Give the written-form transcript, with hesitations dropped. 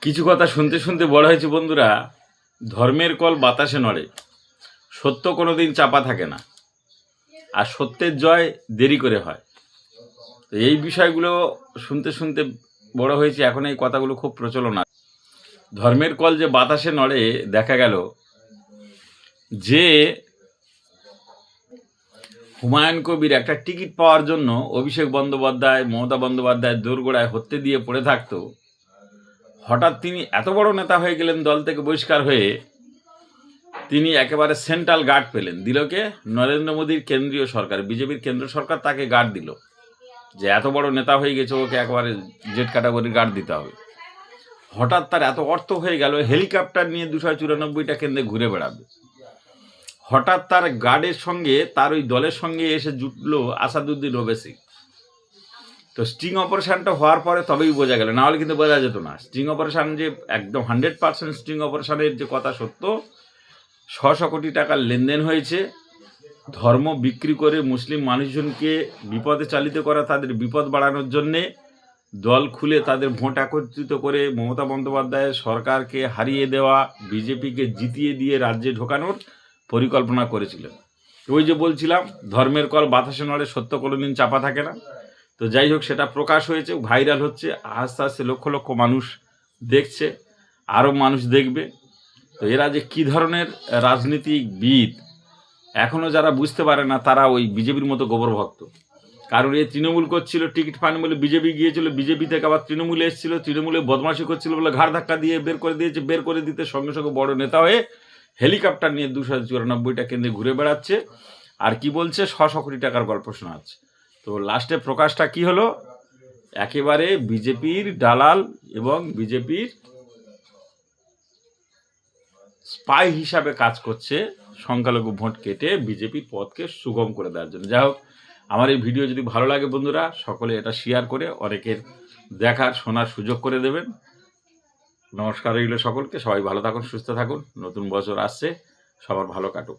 কিছু কথা শুনতে শুনতে বড় হয়েছে বন্ধুরা, ধর্মের কল বাতাসে নড়ে, সত্য কোনোদিন চাপা থাকে না, আর সত্যের জয় দেরি করে হয়। তো এই বিষয়গুলো শুনতে শুনতে বড় হয়েছে, এখন এই কথাগুলো খুব প্রচলন আছে। ধর্মের কল যে বাতাসে নড়ে, দেখা গেল যে হুমায়ুন কবির একটা টিকিট পাওয়ার জন্য অভিষেক বন্দ্যোপাধ্যায়, মমতা বন্দ্যোপাধ্যায় দোরগোড়ায় হত্যে দিয়ে পড়ে থাকতো, হঠাৎ তিনি এত বড় নেতা হয়ে গেলেন, দল থেকে বহিষ্কার হয়ে তিনি একেবারে সেন্ট্রাল গার্ড পেলেন। দিল কে? নরেন্দ্র মোদীর কেন্দ্রীয় সরকার, বিজেপির কেন্দ্র সরকার তাকে গার্ড দিল, যে এত বড় নেতা হয়ে গেছে, ওকে একেবারে জেড ক্যাটাগরির গার্ড দিতে হবে। হঠাৎ তার এত অর্থ হয়ে গেল, হেলিকপ্টার নিয়ে 294টা কেন্দ্রে ঘুরে বেড়াবে। হঠাৎ তার গার্ডের সঙ্গে, তার ওই দলের সঙ্গে এসে জুটলো আসাদুদ্দিন ওবেসি। তো স্টিং অপারেশনটা হওয়ার পরে তবেই বোঝা গেল, না হলে কিন্তু বোঝা যেত না। স্টিং অপারেশন যে একদম 100% স্টিং অপারেশনের যে কথা সত্য, 600 কোটি টাকার লেনদেন হয়েছে। ধর্ম বিক্রি করে মুসলিম মানুষজনকে বিপদে চালিত করা, তাদের বিপদ বাড়ানোর জন্যে দল খুলে তাদের ভোট একত্রিত করে মমতা বন্দ্যোপাধ্যায়ের সরকারকে হারিয়ে দেওয়া, বিজেপিকে জিতিয়ে দিয়ে রাজ্যে ঢোকানোর পরিকল্পনা করেছিলেন। ওই যে বলছিলাম, ধর্মের কল বাতাসে নড়ে, সত্য কোনোদিন চাপা থাকে না। তো যাই হোক, সেটা প্রকাশ হয়েছে, ভাইরাল হচ্ছে, আস্তে আস্তে লক্ষ লক্ষ মানুষ দেখছে, আরও মানুষ দেখবে। তো এরা যে কী ধরনের রাজনীতিবিদ, এখনও যারা বুঝতে পারে না, তারা ওই বিজেপির মতো গোবর ভক্ত। কারণ এ তৃণমূল করছিল, টিকিট পান বলে বিজেপি গিয়েছিল, বিজেপি থেকে আবার তৃণমূলে এসেছিল, তৃণমূলে বদমাশি করছিল বলে ঘাড় ধাক্কা দিয়ে বের করে দিয়েছে, বের করে দিতে সঙ্গে সঙ্গে বড় নেতা হয়ে হেলিকপ্টার নিয়ে 294টা কেন্দ্রে ঘুরে বেড়াচ্ছে, আর কি বলছে 600 কোটি টাকার গল্প শোনাচ্ছে। তো লাস্টে প্রকাশটা কি হলো? একেবারে বিজেপির দালাল এবং বিজেপির স্পাই হিসাবে কাজ করছে, সংখ্যালঘু ভোট কেটে বিজেপির পথকে সুগম করে দেওয়ার জন্য। যাই হোক, আমার এই ভিডিও যদি ভালো লাগে বন্ধুরা, সকলে এটা শেয়ার করে অনেকের দেখার শোনার সুযোগ করে দেবেন। নমস্কার রইল সকলকে, সবাই ভালো থাকুন, সুস্থ থাকুন। নতুন বছর আসছে, সবার ভালো কাটুক।